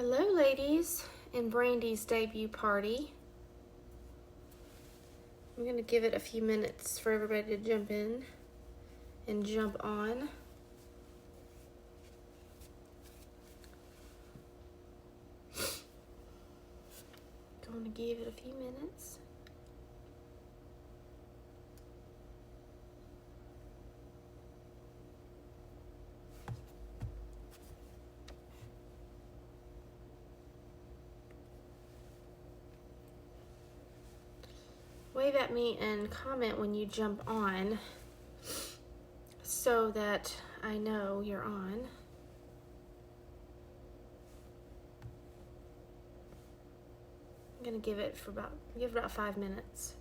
Hello ladies in Brandy's debut party. I'm going to give it a few minutes for everybody to jump in and jump on. Going to give it a few minutes. Wave at me and comment when you jump on so that I know you're on. I'm gonna give it about 5 minutes.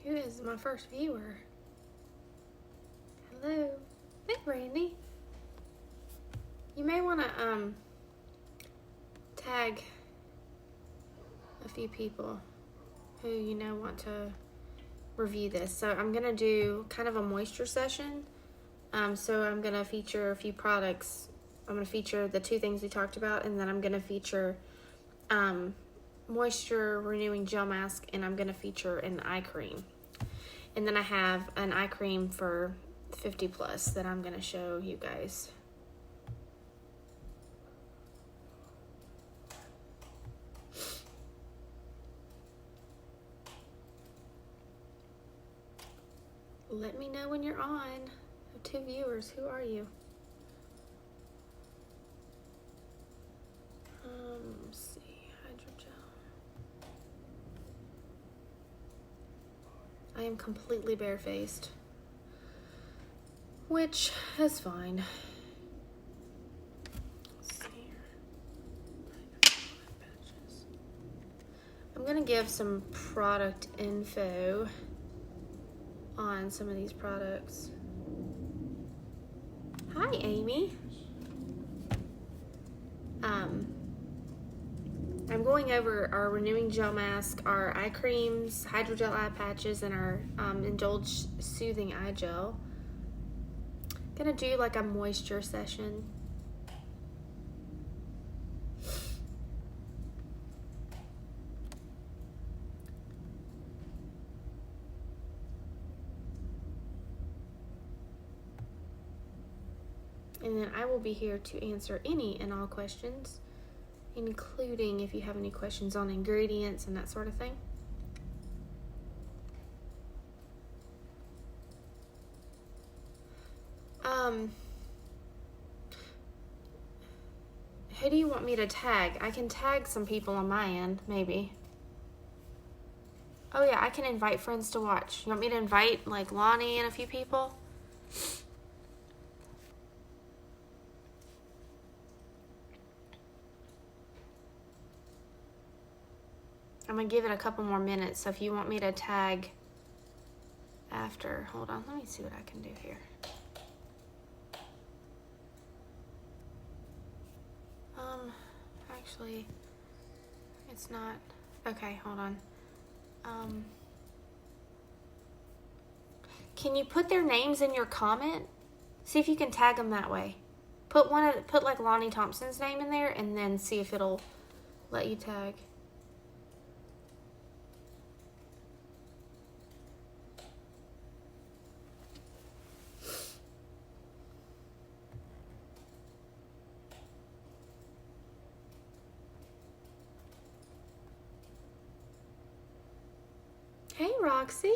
Who is my first viewer? Hello. Hey, Brandy. You may want to tag a few people who you know want to review this. So I'm going to do kind of a moisture session. So I'm going to feature a few products. I'm going to feature the two things we talked about, and then I'm going to feature moisture renewing gel mask, and I'm going to feature an eye cream. And then I have an eye cream for 50 plus that I'm going to show you guys. Let me know when you're on. I have 2 viewers. Who are you? Let's see. Hydrogel. I am completely barefaced, which is fine. Let's see here. Hydrogel Eye Patches. I'm gonna give some product info on some of these products. Hi, Amy. I'm going over our renewing gel mask, our eye creams, hydrogel eye patches, and our Indulge Soothing Eye Gel. Gonna do like a moisture session. And then I will be here to answer any and all questions, including if you have any questions on ingredients and that sort of thing. Who do you want me to tag? I can tag some people on my end, maybe. Oh yeah, I can invite friends to watch. You want me to invite like Lonnie and a few people? I'm gonna give it a couple more minutes, so if you want me to tag after, hold on, let me see what I can do here. Actually, it's not, okay, hold on. Can you put their names in your comment? See if you can tag them that way. Put like Lonnie Thompson's name in there, and then see if it'll let you tag. Hey, Roxy.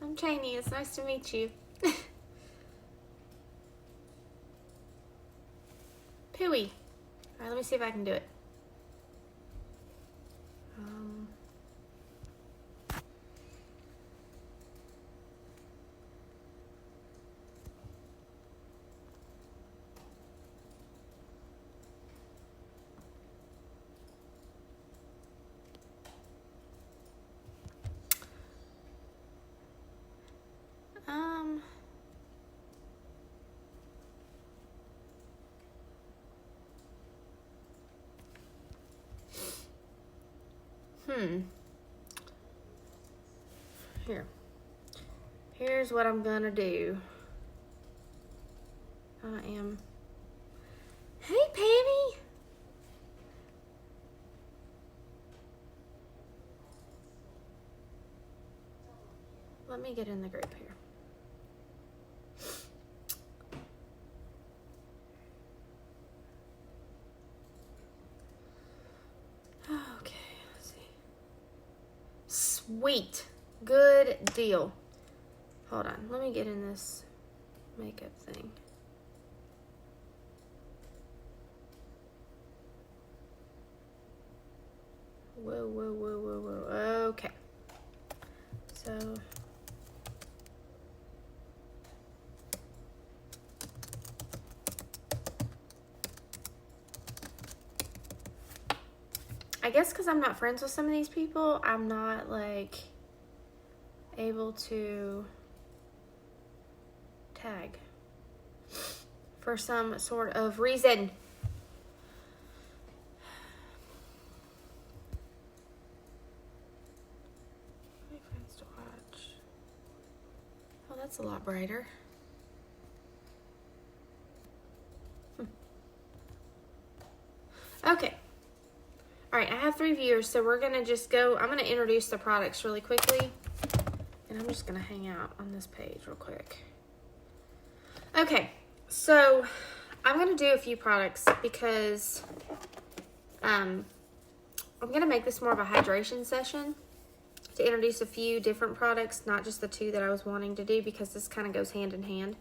I'm Cheney. It's nice to meet you. Pooey. All right, let me see if I can do it. Here's what I'm gonna do. Hey, Pammy. Let me get in the group here. Okay, let's see. Sweet. Good deal. Hold on. Let me get in this makeup thing. Whoa, whoa, whoa, whoa, whoa. Okay. So... I guess because I'm not friends with some of these people, I'm not, like, able to tag for some sort of reason. My friends to watch. Oh, that's a lot brighter. Okay. All right, I have 3 viewers, so we're going to just go. I'm going to introduce the products really quickly, and I'm just going to hang out on this page real quick. Okay, so I'm going to do a few products because I'm going to make this more of a hydration session to introduce a few different products, not just the 2 that I was wanting to do, because this kind of goes hand in hand.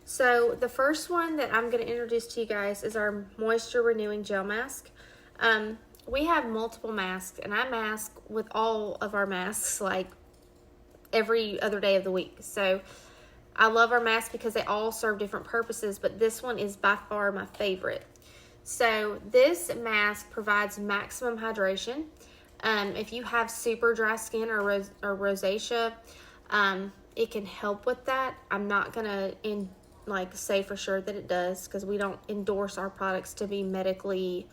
So the first one that I'm going to introduce to you guys is our Moisture Renewing Gel Mask. We have multiple masks, and I mask with all of our masks like every other day of the week. So I love our masks because they all serve different purposes, but this one is by far my favorite. So this mask provides maximum hydration. If you have super dry skin or rosacea, it can help with that. I'm not gonna say for sure that it does, because we don't endorse our products to be medically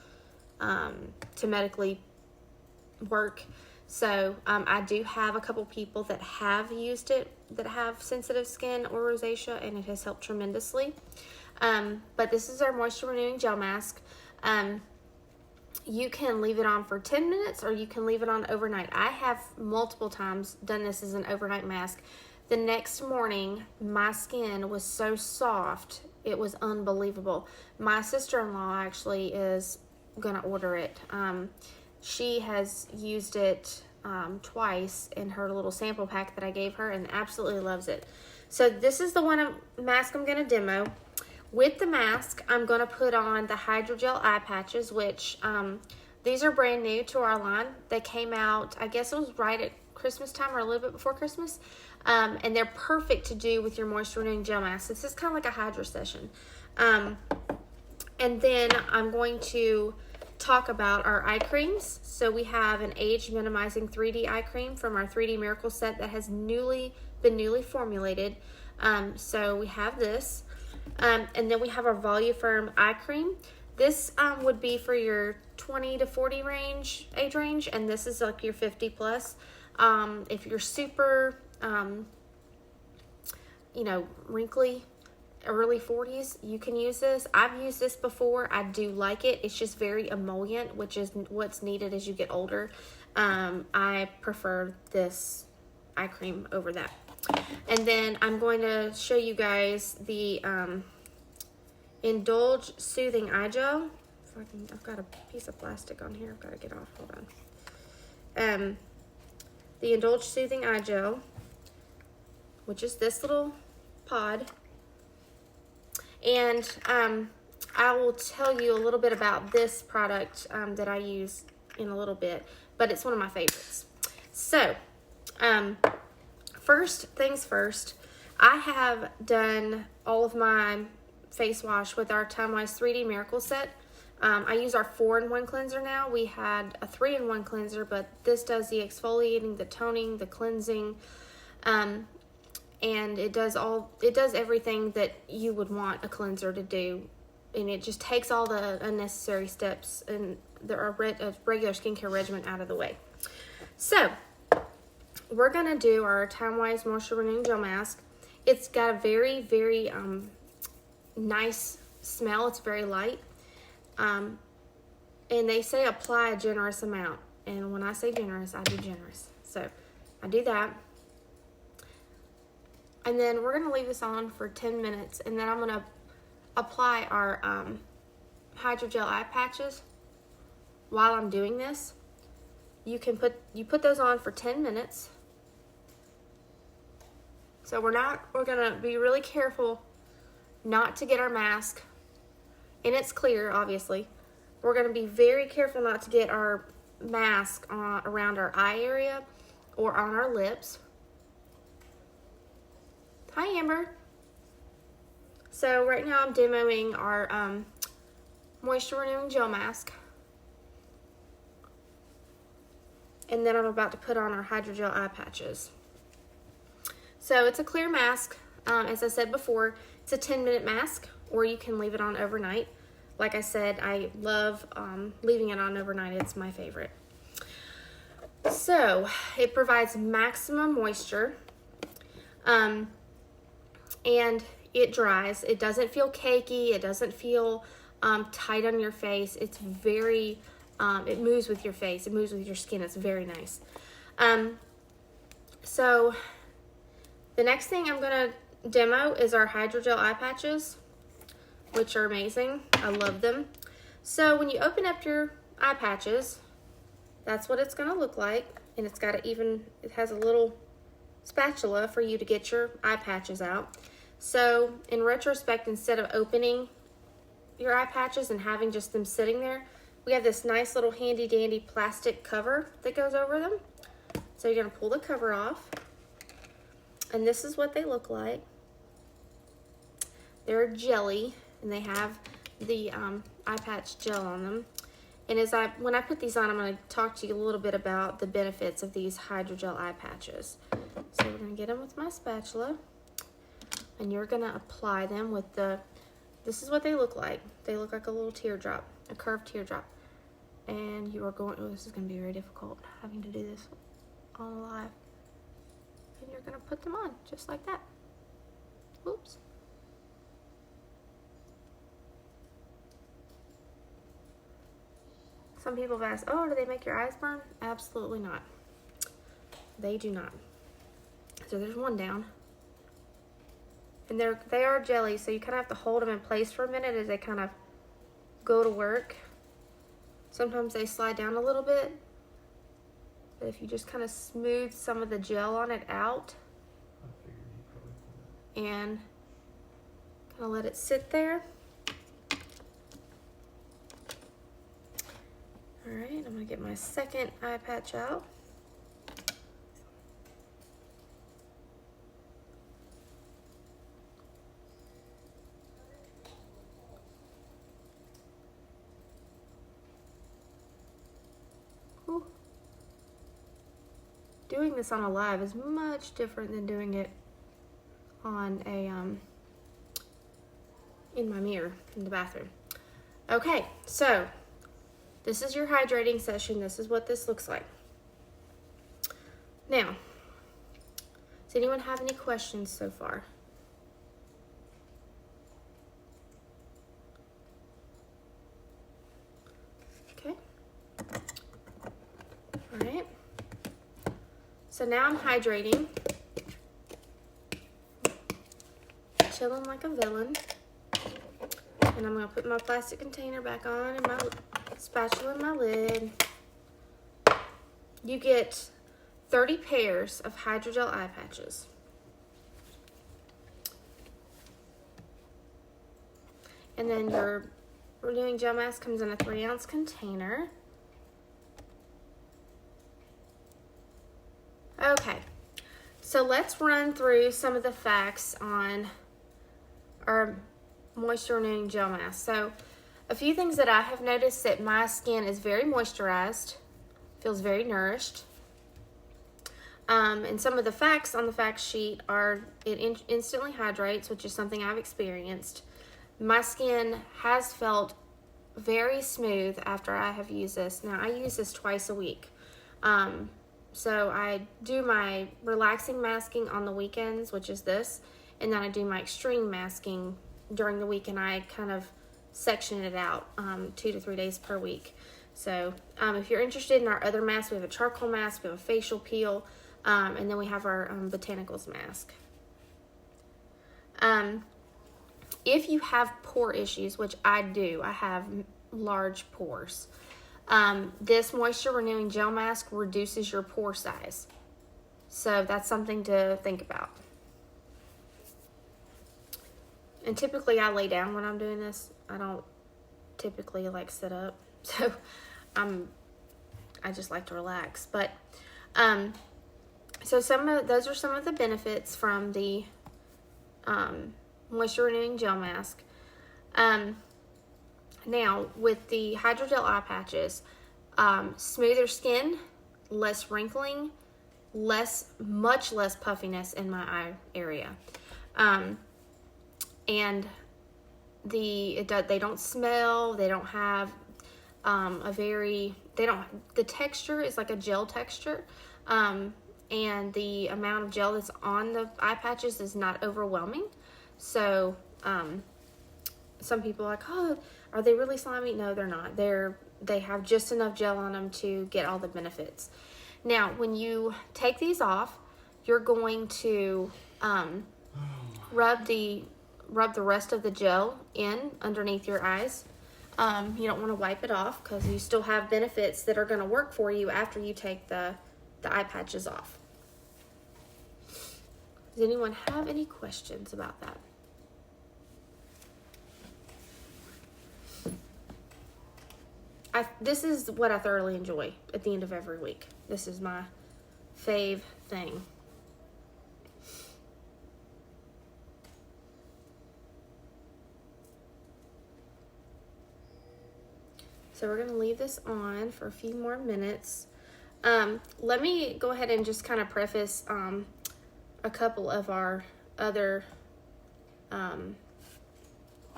work. So I do have a couple people that have used it that have sensitive skin or rosacea, and it has helped tremendously. But this is our Moisture Renewing Gel Mask. You can leave it on for 10 minutes or you can leave it on overnight. I have multiple times done this as an overnight mask. The next morning, my skin was so soft, it was unbelievable. My sister-in-law actually is gonna order it. She has used it twice in her little sample pack that I gave her and absolutely loves it. So this is the mask I'm gonna demo. With the mask, I'm gonna put on the Hydrogel Eye Patches, which these are brand new to our line. They came out, I guess it was right at Christmas time or a little bit before Christmas. And they're perfect to do with your Moisture Renewing Gel Mask. This is kind of like a hydro session. And then I'm going to talk about our eye creams. So we have an age minimizing 3D eye cream from our 3D Miracle set that has been newly formulated. So we have this. And then we have our Voluform eye cream. This would be for your 20 to 40 age range, and this is like your 50 plus. If you're super, wrinkly early 40s, you can use this. I've used this before. I do like it. It's just very emollient, which is what's needed as you get older. I prefer this eye cream over that. And then I'm going to show you guys the Indulge Soothing Eye Gel. I've got a piece of plastic on here. I've got to get off. Hold on. The Indulge Soothing Eye Gel, which is this little pod. And I will tell you a little bit about this product that I use in a little bit, but it's one of my favorites. So, first things first, I have done all of my face wash with our Time Wise 3D Miracle Set. I use our 4-in-1 cleanser now. We had a 3-in-1 cleanser, but this does the exfoliating, the toning, the cleansing, and it does everything that you would want a cleanser to do, and it just takes all the unnecessary steps and the regular skincare regimen out of the way. So we're gonna do our Time Wise Moisture Renewing Gel Mask. It's got a very, very nice smell. It's very light, and they say apply a generous amount, and when I say generous, I do generous. So I do that. And then we're going to leave this on for 10 minutes. And then I'm going to apply our Hydrogel Eye Patches while I'm doing this. You put those on for 10 minutes. So we're going to be really careful not to get our mask. And it's clear, obviously. We're going to be very careful not to get our mask around our eye area or on our lips. Hi, Amber. So right now I'm demoing our Moisture Renewing Gel Mask. And then I'm about to put on our Hydrogel Eye Patches. So it's a clear mask. As I said before, it's a 10-minute mask, or you can leave it on overnight. Like I said, I love leaving it on overnight. It's my favorite. So it provides maximum moisture. And it dries. It doesn't feel cakey. It doesn't feel tight on your face. It's very, it moves with your face. It moves with your skin. It's very nice. So the next thing I'm going to demo is our Hydrogel Eye Patches, which are amazing. I love them. So when you open up your eye patches, that's what it's going to look like. And it's got it has a little spatula for you to get your eye patches out. So in retrospect, instead of opening your eye patches and having just them sitting there, we have this nice little handy dandy plastic cover that goes over them. So you're going to pull the cover off, and this is what they look like. They're jelly, and they have the eye patch gel on them. And when I put these on, I'm going to talk to you a little bit about the benefits of these Hydrogel Eye Patches. So we're going to get them with my spatula, and you're going to apply them with this is what they look like. They look like a little teardrop, a curved teardrop. And you are this is going to be very difficult, having to do this on live. And you're going to put them on, just like that. Oops. Some people have asked, oh, do they make your eyes burn? Absolutely not. They do not. So there's one down. And they are jelly, so you kind of have to hold them in place for a minute as they kind of go to work. Sometimes they slide down a little bit. But if you just kind of smooth some of the gel on it out and kind of let it sit there. All right, I'm gonna get my second eye patch out. Whew. Doing this on a live is much different than doing it on a in my mirror in the bathroom. Okay, so this is your hydrating session. This is what this looks like. Now, does anyone have any questions so far? So now I'm hydrating, chilling like a villain. And I'm going to put my plastic container back on and my spatula and my lid. You get 30 pairs of Hydrogel Eye Patches. And then your renewing gel mask comes in a 3-ounce container. Okay, so let's run through some of the facts on our moisture renewing gel mask. So a few things that I have noticed: that my skin is very moisturized, feels very nourished. And some of the facts on the fact sheet are it instantly hydrates, which is something I've experienced. My skin has felt very smooth after I have used this. Now I use this twice a week. So I do my relaxing masking on the weekends, which is this, and then I do my extreme masking during the week, and I kind of section it out 2 to 3 days per week. So if you're interested in our other masks, we have a charcoal mask, we have a facial peel, and then we have our botanicals mask. If you have pore issues, which I do, I have large pores, this moisture renewing gel mask reduces your pore size. So that's something to think about. And typically I lay down when I'm doing this. I don't typically like sit up. So I just like to relax. But so those are some of the benefits from the moisture renewing gel mask. Now with the Hydrogel Eye Patches, smoother skin, less wrinkling, much less puffiness in my eye area. And they don't smell, they don't have the texture is like a gel texture, and the amount of gel that's on the eye patches is not overwhelming. So some people are like, oh, are they really slimy? No, they're not. They have just enough gel on them to get all the benefits. Now when you take these off, you're going to rub the rest of the gel in underneath your eyes. You don't want to wipe it off because you still have benefits that are going to work for you after you take the eye patches off. Does anyone have any questions about that? This is what I thoroughly enjoy at the end of every week. This is my fave thing. So we're going to leave this on for a few more minutes. Let me go ahead and just kind of preface a couple of our other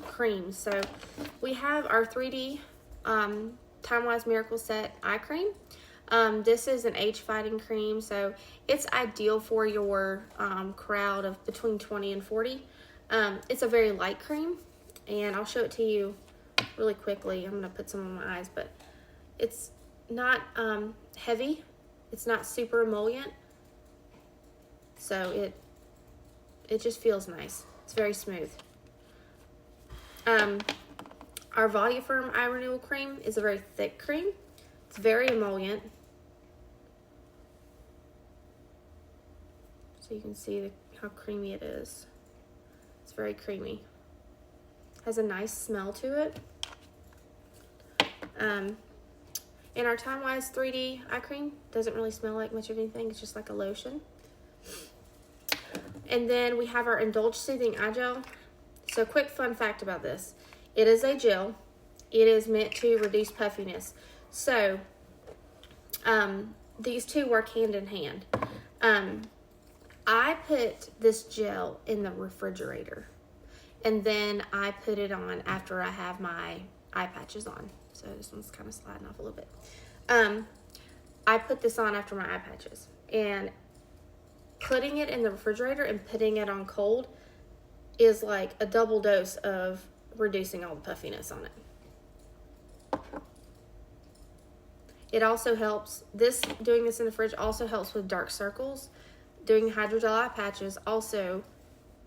creams. So we have our 3D Time-Wise Miracle Set Eye Cream. This is an age-fighting cream, so it's ideal for your crowd of between 20 and 40. It's a very light cream, and I'll show it to you really quickly. I'm going to put some on my eyes, but it's not heavy. It's not super emollient, so it just feels nice. It's very smooth. Our Voluform Eye Renewal Cream is a very thick cream. It's very emollient. So you can see how creamy it is. It's very creamy. Has a nice smell to it. And our Time-Wise 3D eye cream doesn't really smell like much of anything. It's just like a lotion. And then we have our Indulge Soothing Eye Gel. So quick fun fact about this. It is a gel. It is meant to reduce puffiness. So these two work hand in hand. I put this gel in the refrigerator, and then I put it on after I have my eye patches on. So this one's kind of sliding off a little bit. I put this on after my eye patches, and putting it in the refrigerator and putting it on cold is like a double dose of reducing all the puffiness on it. It also helps, doing this in the fridge also helps with dark circles. Doing the Hydrogel Eye Patches also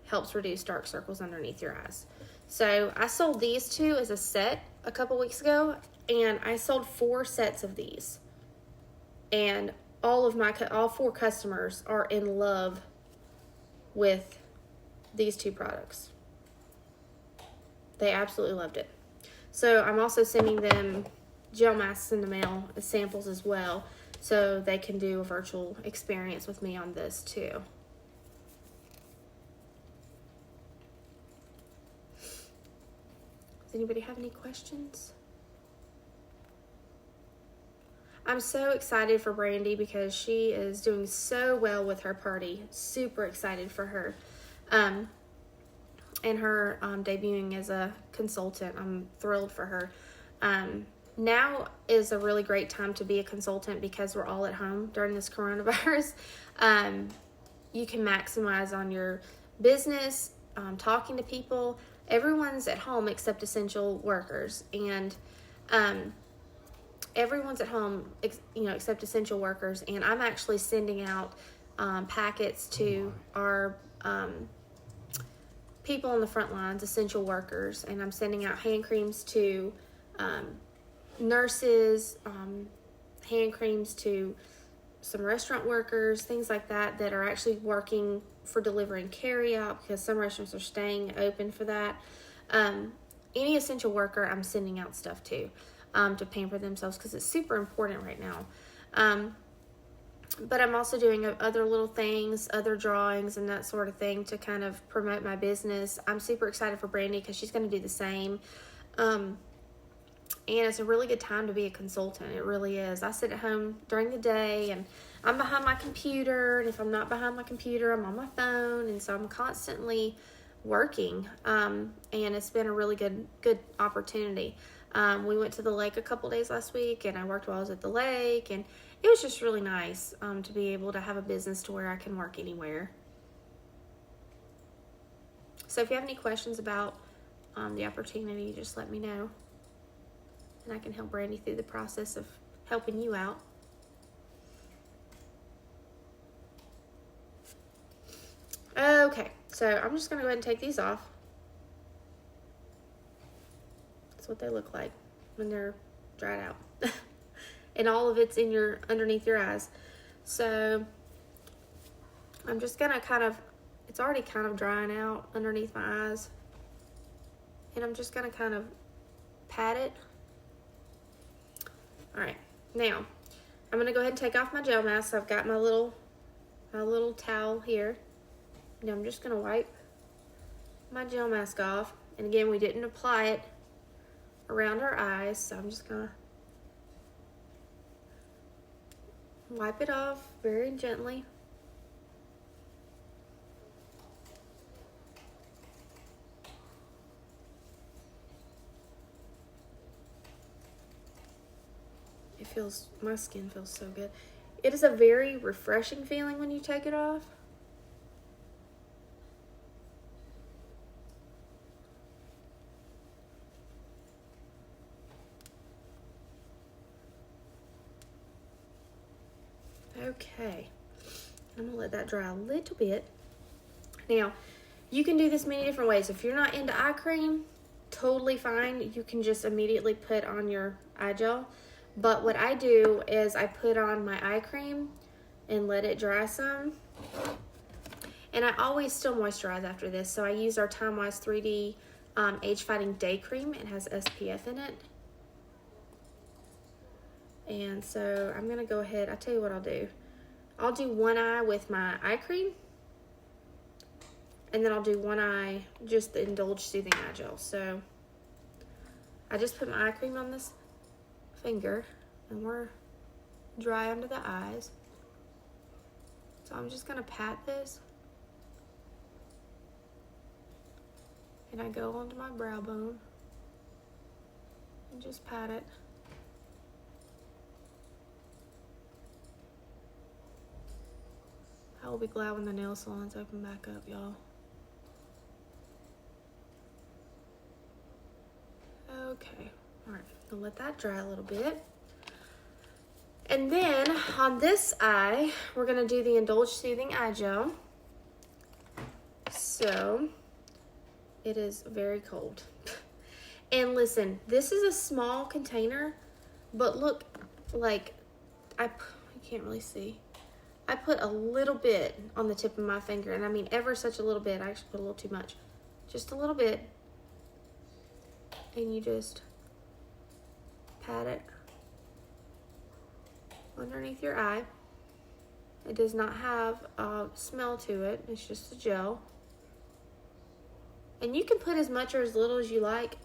helps reduce dark circles underneath your eyes. So I sold these two as a set a couple weeks ago, and I sold 4 sets of these. And all 4 customers are in love with these 2 products. They absolutely loved it. So I'm also sending them gel masks in the mail as samples as well, so they can do a virtual experience with me on this too. Does anybody have any questions? I'm so excited for Brandy because she is doing so well with her party. Super excited for her. And her debuting as a consultant. I'm thrilled for her. Now is a really great time to be a consultant because we're all at home during this coronavirus. You can maximize on your business, talking to people. Everyone's at home except essential workers. And everyone's at home, except essential workers. And I'm actually sending out packets to our people on the front lines, essential workers, and I'm sending out hand creams to nurses, hand creams to some restaurant workers, things like that are actually working for delivery and carry out because some restaurants are staying open for that. Any essential worker I'm sending out stuff to pamper themselves because it's super important right now. But I'm also doing other little things, other drawings and that sort of thing to kind of promote my business. I'm super excited for Brandy because she's going to do the same. And it's a really good time to be a consultant. It really is. I sit at home during the day and I'm behind my computer. And if I'm not behind my computer, I'm on my phone. And so I'm constantly working. And it's been a really good opportunity. We went to the lake a couple days last week and I worked while I was at the lake, and it was just really nice to be able to have a business to where I can work anywhere. So if you have any questions about the opportunity, just let me know. And I can help Brandy through the process of helping you out. Okay, so I'm just going to go ahead and take these off. That's what they look like when they're dried out. And all of it's underneath your eyes. So I'm just going to it's already kind of drying out underneath my eyes. And I'm just going to kind of pat it. All right, now I'm going to go ahead and take off my gel mask. I've got my little towel here. And I'm just going to wipe my gel mask off. And again, we didn't apply it around our eyes, so I'm just going to wipe it off very gently. My skin feels so good. It is a very refreshing feeling when you take it off. Okay, I'm gonna let that dry a little bit. Now, you can do this many different ways. If you're not into eye cream, totally fine. You can just immediately put on your eye gel. But what I do is I put on my eye cream and let it dry some. And I always still moisturize after this. So I use our Time Wise 3D Age Fighting Day Cream. It has SPF in it. And so I'm going to go ahead. I'll tell you what I'll do. I'll do one eye with my eye cream. And then I'll do one eye, just the Indulge Soothing Eye Gel. So I just put my eye cream on this finger. And we're dry under the eyes. So I'm just going to pat this. And I go onto my brow bone. And just pat it. I will be glad when the nail salons open back up, y'all. Okay, all right, I'll let that dry a little bit. And then on this eye, we're going to do the Indulge Soothing Eye Gel. So, it is very cold. And listen, this is a small container, but look, like, you can't really see. I put a little bit on the tip of my finger, and I mean ever such a little bit. I actually put a little too much. Just a little bit. And you just pat it underneath your eye. It does not have a smell to it. It's just a gel. And you can put as much or as little as you like.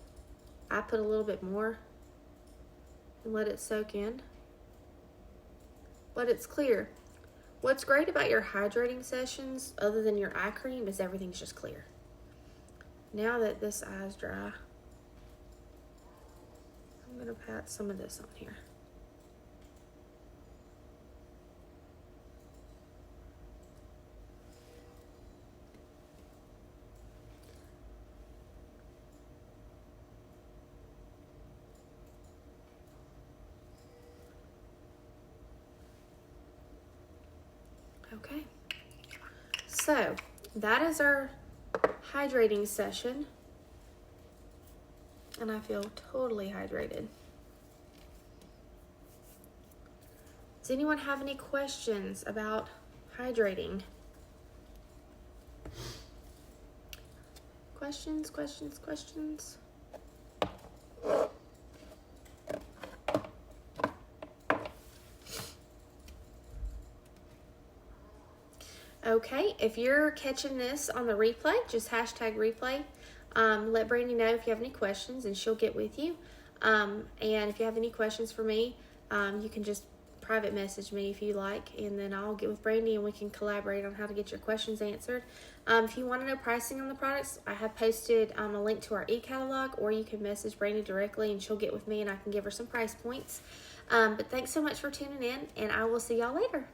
I put a little bit more and let it soak in. But it's clear. What's great about your hydrating sessions, other than your eye cream, is everything's just clear. Now that this eye is dry, I'm going to pat some of this on here. Okay, so that is our hydrating session, and I feel totally hydrated. Does anyone have any questions about hydrating? Questions? Okay, if you're catching this on the replay, just hashtag replay. Let Brandy know if you have any questions, and she'll get with you. And if you have any questions for me, you can just private message me if you like, and then I'll get with Brandy and we can collaborate on how to get your questions answered. If you want to know pricing on the products, I have posted a link to our e-catalog, or you can message Brandy directly and she'll get with me and I can give her some price points. But thanks so much for tuning in, and I will see y'all later.